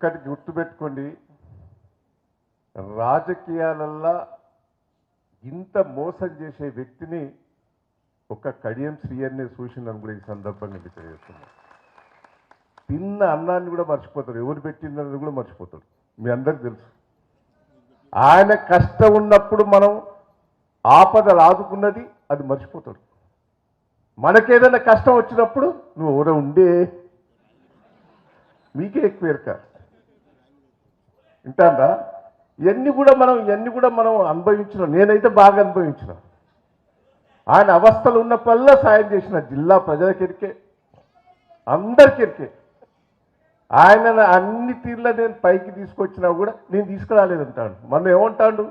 ఒక్కటి గుర్తుపెట్టుకోండి, రాజకీయాలల్లో ఇంత మోసం చేసే వ్యక్తిని ఒక కడియం శ్రీయన్నే చూసిందని కూడా ఈ సందర్భంగా తెలియజేస్తున్నాను. తిన్న అన్నాన్ని కూడా మర్చిపోతాడు, ఎవరు పెట్టిందని కూడా మర్చిపోతాడు. మీ అందరికి తెలుసు. ఆయన కష్టం ఉన్నప్పుడు మనం ఆపదలు ఆదుకున్నది అది మర్చిపోతాడు. మనకేదైనా కష్టం వచ్చినప్పుడు నువ్వు ఎవరో ఉండే మీకే ఎక్కువ ఎరక వింటాందా. ఇవన్నీ కూడా మనం అనుభవించినాం. నేనైతే బాగా అనుభవించిన. ఆయన అవస్థలు ఉన్నప్పుడల్లా సాయం చేసిన జిల్లా ప్రజలకెరికే, అందరికెరికే. ఆయన అన్ని తీర్ల నేను పైకి తీసుకొచ్చినా కూడా నేను తీసుకురాలేదంటాడు. మనం ఏమంటాడు,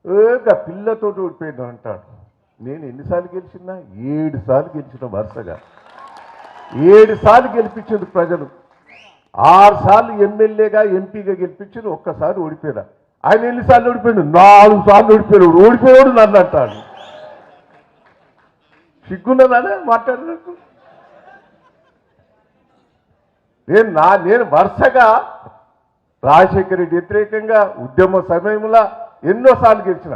ఏగా పిల్లతోటి ఓడిపోయింది అంటాడు. నేను ఎన్నిసార్లు గెలిచినా 7 సార్లు గెలిచిన వరుసగా 7 సార్లు గెలిపించింది ప్రజలు. 6 సార్లు ఎమ్మెల్యేగా ఎంపీగా గెలిపించింది, ఒక్కసారి ఓడిపోయినా. ఆయన ఎన్నిసార్లు ఓడిపోయాడు? 4 సార్లు ఓడిపోయాడు. ఓడిపోయాడు నన్ను అంటాడు. సిగ్గున్నదానే మాట్లాడినట్టు. నేను వరుసగా రాజశేఖర రెడ్డి వ్యతిరేకంగా ఉద్యమ సమయంలో ఎన్నోసార్లు గెలిచిన.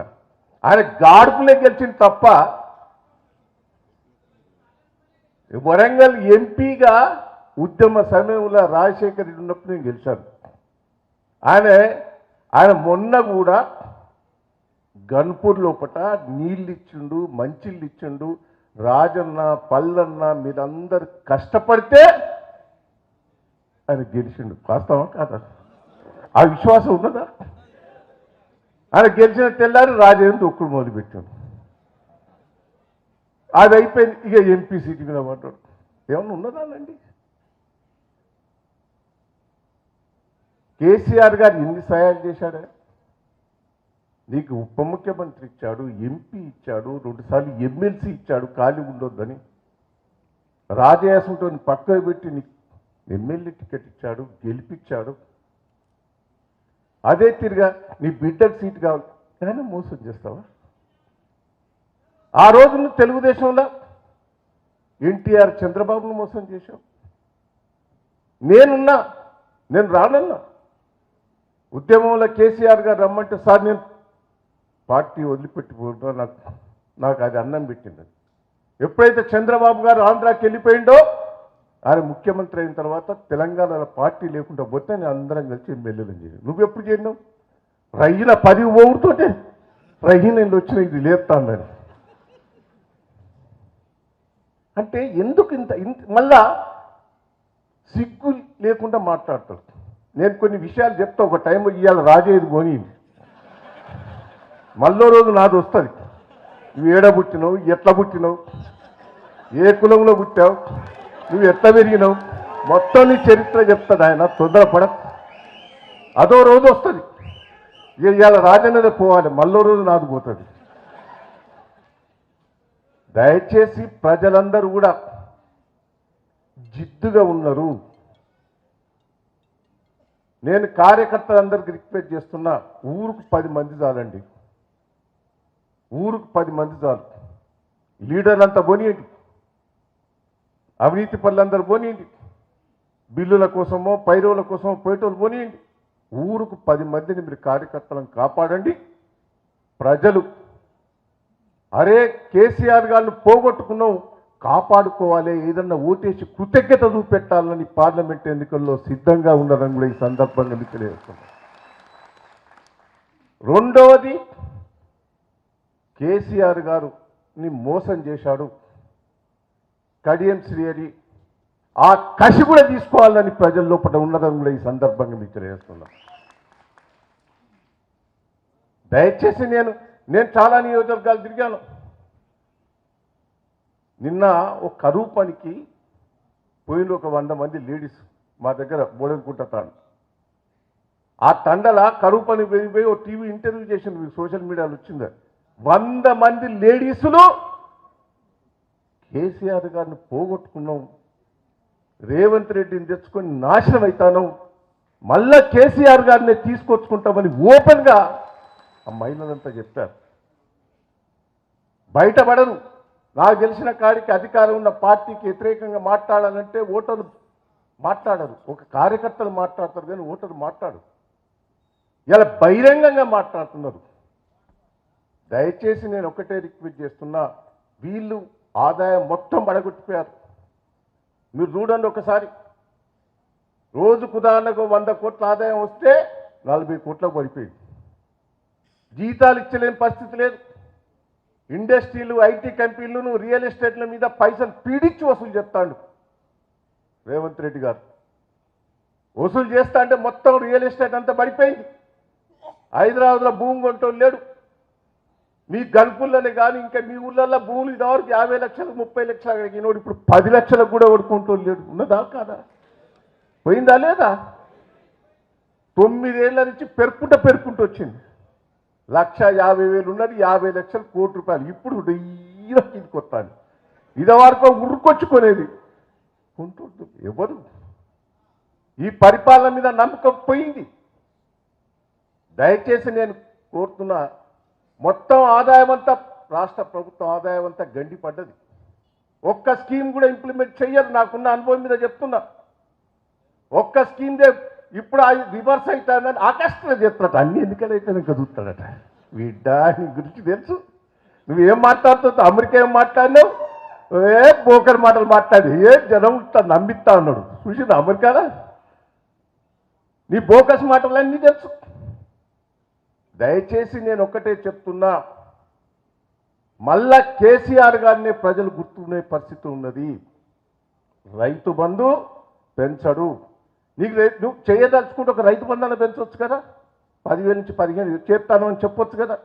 ఆయన గాడుపులే గెలిచింది తప్ప వరంగల్ ఎంపీగా ఉద్యమ సమయంలో రాజశేఖర రెడ్డి ఉన్నప్పుడు నేను గెలిచాను. ఆయన మొన్న కూడా గన్పూర్ లోపట నీళ్ళు ఇచ్చిండు, మంచిళ్ళు ఇచ్చిండు. రాజన్న పల్లన్న మీరందరూ కష్టపడితే ఆయన గెలిచిండు. వాస్తవం కాదా? ఆ విశ్వాసం ఉన్నదా? ఆయన గెలిచిన తెల్లారి రాజేంద్ర ఒక్కడు మొదలుపెట్టాడు. అది అయిపోయింది. ఇక ఎంపీ సీటు మీద పడ్డాడు. ఏమన్నా ఉన్నదానండి? కేసీఆర్ గారు ఎన్ని సహాయాలు చేశాడే? నీకు ఉప ముఖ్యమంత్రి ఇచ్చాడు, ఎంపీ ఇచ్చాడు, 2 సార్లు ఎమ్మెల్సీ ఇచ్చాడు ఖాళీ ఉండొద్దని. రాజయాసంతో పక్కకు పెట్టి నీకు ఎమ్మెల్యే టికెట్ ఇచ్చాడు, గెలిపించాడు. అదే తిరిగా నీ బిడ్డకు సీటు కావాలి కానీ మోసం చేస్తావా? ఆ రోజున తెలుగుదేశంలో ఎన్టీఆర్ చంద్రబాబును మోసం చేశావు. నేను రానన్నా. ఉద్యమంలో కేసీఆర్ గారు రమ్మంటే సార్ నేను పార్టీ వదిలిపెట్టిపోతున్నా, నాకు అది అన్నం పెట్టింది. ఎప్పుడైతే చంద్రబాబు గారు ఆంధ్రాకి వెళ్ళిపోయిండో ఆయన ముఖ్యమంత్రి అయిన తర్వాత తెలంగాణలో పార్టీ లేకుండా పోతే నేను అందరం కలిసి ఎమ్మెల్యేలు చేయాలి. నువ్వెప్పుడు చేరినావు? రయ్యిన 10 ఓవుతోటే రయ్యిన వచ్చిన ఇది లేపుతానని. అంటే ఎందుకు ఇంత మళ్ళా సిగ్గు లేకుండా మాట్లాడతాడు. నేను కొన్ని విషయాలు చెప్తా. ఒక టైం ఇవాళ రాజేది పోనీ మళ్ళో రోజు నాది వస్తుంది. నువ్వు ఏడ పుట్టినావు, ఎట్లా పుట్టినావు, ఏ కులంలో పుట్టావు, నువ్వు ఎట్లా పెరిగినావు, మొత్తం నీ చరిత్ర చెప్తాడు ఆయన. తొందరపడ అదో రోజు వస్తుంది. ఇవాళ రాజన్నదే పోవాలి, మళ్ళో రోజు నాది పోతుంది. దయచేసి ప్రజలందరూ కూడా జిద్దుగా ఉన్నారు. నేను కార్యకర్తలందరికీ రిక్వెస్ట్ చేస్తున్నా, ఊరుకు 10 మంది చాలండి. ఊరుకు 10 మంది చాలు. లీడర్లంతా పోనీయండి, అవినీతి పనులందరూ పోనీయండి, బిల్లుల కోసమో పైరోల కోసమో పోయేటోళ్ళు పోనీయండి. ఊరుకు 10 మందిని మీరు కార్యకర్తలను కాపాడండి. ప్రజలు అరే కేసీఆర్ గారిని పోగొట్టుకున్నావు, కాపాడుకోవాలి, ఏదన్నా ఓటేసి కృతజ్ఞత చూపెట్టాలని పార్లమెంట్ ఎన్నికల్లో సిద్ధంగా ఉన్నారని కూడా ఈ సందర్భంగా మీకు తెలియజేస్తున్నాను. రెండవది, కేసీఆర్ గారుని మోసం చేశాడు కడియం శ్రీహరి. ఆ కసి కూడా తీసుకోవాలని ప్రజల లోపల ఉన్నదని కూడా ఈ సందర్భంగా మీకు తెలియజేస్తున్నాను. దయచేసి నేను చాలా నియోజకవర్గాలు తిరిగాను. నిన్న ఒక కరువు పనికి పోయిన ఒక 100 మంది లేడీస్ మా దగ్గర బోడెనుకుంట తాను. ఆ తండల కరువు పని పోయి ఓ టీవీ ఇంటర్వ్యూ చేసింది, మీకు సోషల్ మీడియాలో వచ్చింది. 100 మంది లేడీసులు కేసీఆర్ గారిని పోగొట్టుకున్నాం, రేవంత్ రెడ్డిని తెచ్చుకొని నాశనం అవుతాను, మళ్ళా కేసీఆర్ గారిని తీసుకొచ్చుకుంటామని ఓపెన్గా ఆ మహిళలంతా చెప్పారు. బయటపడరు. నాకు తెలిసిన కాడికి అధికారం ఉన్న పార్టీకి వ్యతిరేకంగా మాట్లాడాలంటే ఓటర్లు మాట్లాడరు. ఒక కార్యకర్తలు మాట్లాడతారు కానీ ఓటరు మాట్లాడు. ఇలా బహిరంగంగా మాట్లాడుతున్నారు. దయచేసి నేను ఒకటే రిక్వెస్ట్ చేస్తున్నా, వీళ్ళు ఆదాయం మొత్తం పడగొట్టిపోయారు. మీరు చూడండి ఒకసారి, రోజుకు ఉదాహరణకు 100 కోట్ల ఆదాయం వస్తే 40 కోట్లకు పడిపోయింది. జీతాలు ఇచ్చలేని పరిస్థితి లేదు. ఇండస్ట్రీలు, ఐటీ కంపెనీలను, రియల్ ఎస్టేట్ల మీద పైసలు పీడించి వసూలు చేస్తాడు రేవంత్ రెడ్డి గారు. వసూలు చేస్తా అంటే మొత్తం రియల్ ఎస్టేట్ అంతా పడిపోయింది. హైదరాబాద్లో భూమి కొంటోళ్ళు లేడు. మీ గన్పుల్లోనే కానీ ఇంకా మీ ఊళ్ళల్లో భూములు ఇదివరకు 50 లక్షలు 30 లక్షలు అడిగినోడు ఇప్పుడు 10 లక్షలకు కూడా కొడుకుంటోళ్ళు లేడు. ఉన్నదా కాదా? పోయిందా లేదా? 9 ఏళ్ల నుంచి పెరుకుంటూ వచ్చింది. 1,50,000 ఉన్నది, 50 లక్షలు, కోటి రూపాయలు. ఇప్పుడు ఇది కొత్తాను. ఇదివరకు ఉరుకొచ్చుకునేది కొంటుంది. ఎవరు? ఈ పరిపాలన మీద నమ్మకం పోయింది. దయచేసి నేను కోరుతున్నా, మొత్తం ఆదాయం అంతా రాష్ట్ర ప్రభుత్వం ఆదాయం అంతా గండి పడ్డది. ఒక్క స్కీమ్ కూడా ఇంప్లిమెంట్ చెయ్యరు. నాకున్న అనుభవం మీద చెప్తున్నా. ఒక్క స్కీమ్ ఇప్పుడు రివర్స్ అవుతుందని ఆకస్టుగా చెప్తాడట. అన్ని ఎన్నికలైతే నేను చదువుతాడట. బిడ్డా, నీ గురించి తెలుసు. నువ్వేం మాట్లాడుతావు? అమెరికా ఏం మాట్లాడినావు? బోకర్ మాటలు మాట్లాడి జనం నమ్మిస్తా అన్నాడు. చూసింది అమెరికానా? నీ బోకస్ మాటలన్నీ తెలుసు. దయచేసి నేను ఒక్కటే చెప్తున్నా, మళ్ళా కేసీఆర్ గారిని ప్రజలు గుర్తుకునే పరిస్థితి ఉన్నది. రైతు బంధు పెంచడు. నువ్వు చేయదలుచుకుంటే ఒక రైతు బంధాన్ని పెంచవచ్చు కదా. 10,000 నుంచి 15,000 చేస్తాను అని చెప్పొచ్చు కదా.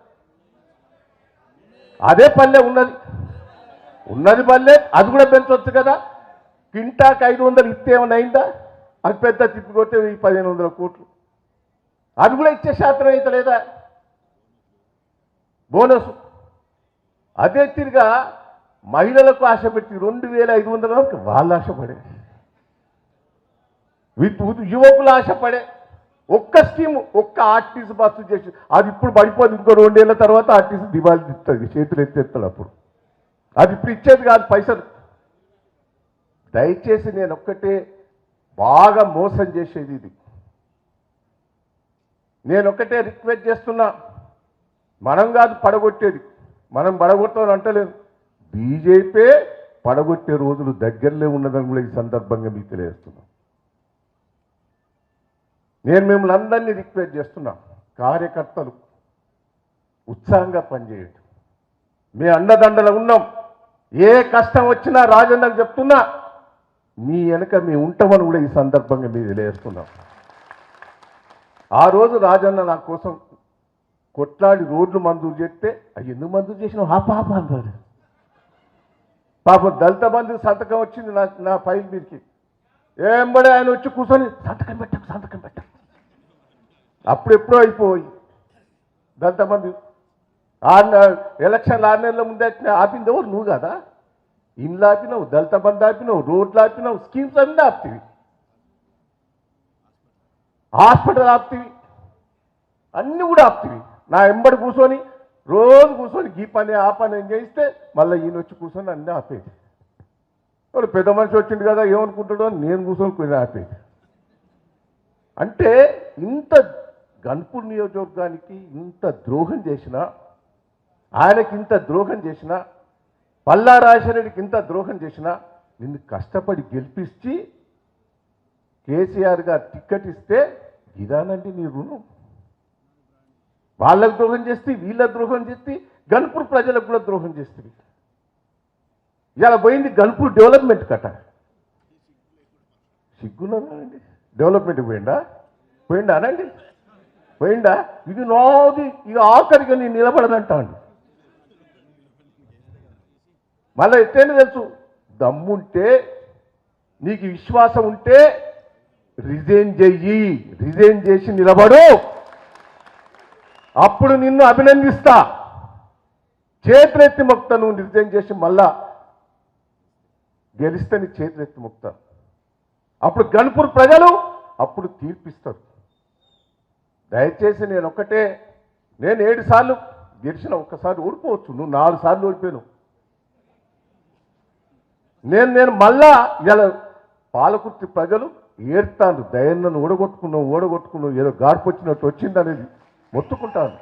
అదే పల్లె ఉన్నది పల్లె, అది కూడా పెంచవచ్చు కదా. కింటాకి 500 ఇస్తే ఏమైనా అయిందా? అది పెద్ద తిప్పికొస్తే 1,500 కోట్లు. అది కూడా ఇచ్చే శాతం అయితే లేదా? బోనస్. అదే తిరిగా మహిళలకు ఆశ పెట్టి 2,500 వరకు వాళ్ళు ఆశపడే, యువకులు ఆశపడే ఒక్క స్కీము, ఒక్క ఆర్టీసీ బస్సు చేసి అది ఇప్పుడు పడిపోదు. ఇంకో 2 ఏళ్ల తర్వాత ఆర్టీసీ దివాళీ ఇస్తుంది, చేతులు ఎత్తేస్తాడు. అప్పుడు అది ఇప్పుడు ఇచ్చేది కాదు పైసలు. దయచేసి నేను ఒక్కటే, బాగా మోసం చేసేది ఇది. నేను ఒక్కటే రిక్వెస్ట్ చేస్తున్నా, మనం కాదు పడగొట్టేది, మనం పడగొట్టాలని అంటలేదు. బీజేపీ పడగొట్టే రోజులు దగ్గరలో ఉన్నదని కూడా ఈ సందర్భంగా మీకు తెలియజేస్తున్నాం. నేను మిమ్మల్ని అందరినీ రిక్వెస్ట్ చేస్తున్నా, కార్యకర్తలు ఉత్సాహంగా పనిచేయండి. మీ అండదండలు ఉన్నాం. ఏ కష్టం వచ్చినా రాజన్నకు చెప్తున్నా, మీ వెనక మేము ఉంటామని కూడా ఈ సందర్భంగా మీరు తెలియజేస్తున్నాం. ఆ రోజు రాజన్న నా కోసం కొట్లాడి రోడ్లు మంజూరు చేస్తే, అవి ఎందుకు మంజూరు చేసినావు? పాప అన్నారు. పాపం దళిత బంధు సంతకం వచ్చింది నా ఫైల్ మీదకి. ఏంబడే ఆయన వచ్చి కూర్చొని సంతకం పెట్ట. అప్పుడెప్పుడో అయిపోయి దళిత బంధు ఎలక్షన్లు 6 నెలల ముందే ఆపింది ఎవరు? నువ్వు కదా. ఇండ్లు ఆపినావు, దళిత బంధు ఆపినావు, రోడ్లు ఆపినావు, స్కీమ్స్ అన్నీ ఆపుతీవి, హాస్పిటల్ ఆపుతీవి, అన్నీ కూడా ఆపుతీవి. నా ఎంబడి కూర్చొని రోజు కూర్చొని ఈ పని ఆ పని ఏం చేయిస్తే మళ్ళీ ఈయన వచ్చి కూర్చొని అన్నీ ఆపేది. వాడు పెద్ద మనిషి వచ్చింది కదా ఏమనుకుంటాడో అని నేను కూర్చొని ఆపేది. అంటే ఇంత గన్పూర్ నియోజకవర్గానికి ఇంత ద్రోహం చేసినా, ఆయనకి ఇంత ద్రోహం చేసినా, పల్లా రాజశేఖరరెడ్డికి ఇంత ద్రోహం చేసినా, నిన్ను కష్టపడి గెలిపించి కేసీఆర్ గారు టికెట్ ఇస్తే ఇదానండి నీ రుణం. వాళ్ళకు ద్రోహం చేస్తే, వీళ్ళకి ద్రోహం చేస్తే, గన్పూర్ ప్రజలకు కూడా ద్రోహం చేస్తుంది. ఇలా పోయింది గన్పూర్ డెవలప్మెంట్ కట్ట. సిగ్గున్నానండి. డెవలప్మెంట్కి పోయిండా అనండి? పోయిందా? ఇది నాది, ఇక ఆఖరిగా నేను నిలబడదంటాను. మళ్ళీ ఎట్టేనా తెలుసు, దమ్ముంటే నీకు విశ్వాసం ఉంటే రిజైన్ చేసి నిలబడు. అప్పుడు నిన్ను అభినందిస్తా. చేతులెత్తి మొక్తా. నువ్వు రిజైన్ చేసి మళ్ళా గెలిస్తే నీ చేతులెత్తి మొక్తా. అప్పుడు గన్పూర్ ప్రజలు అప్పుడు తీర్పిస్తారు. దయచేసి నేను 7 సార్లు గెలిచిన, ఒక్కసారి ఓడిపోవచ్చు. నువ్వు 4 సార్లు ఓడిపోయాను. నేను మళ్ళా ఇలా పాలకుర్తి ప్రజలు ఏడ్తాను దయన్నను ఓడగొట్టుకున్నావు ఏదో గాడ్పు వచ్చినట్టు వచ్చిందనేది మొత్తుకుంటాను.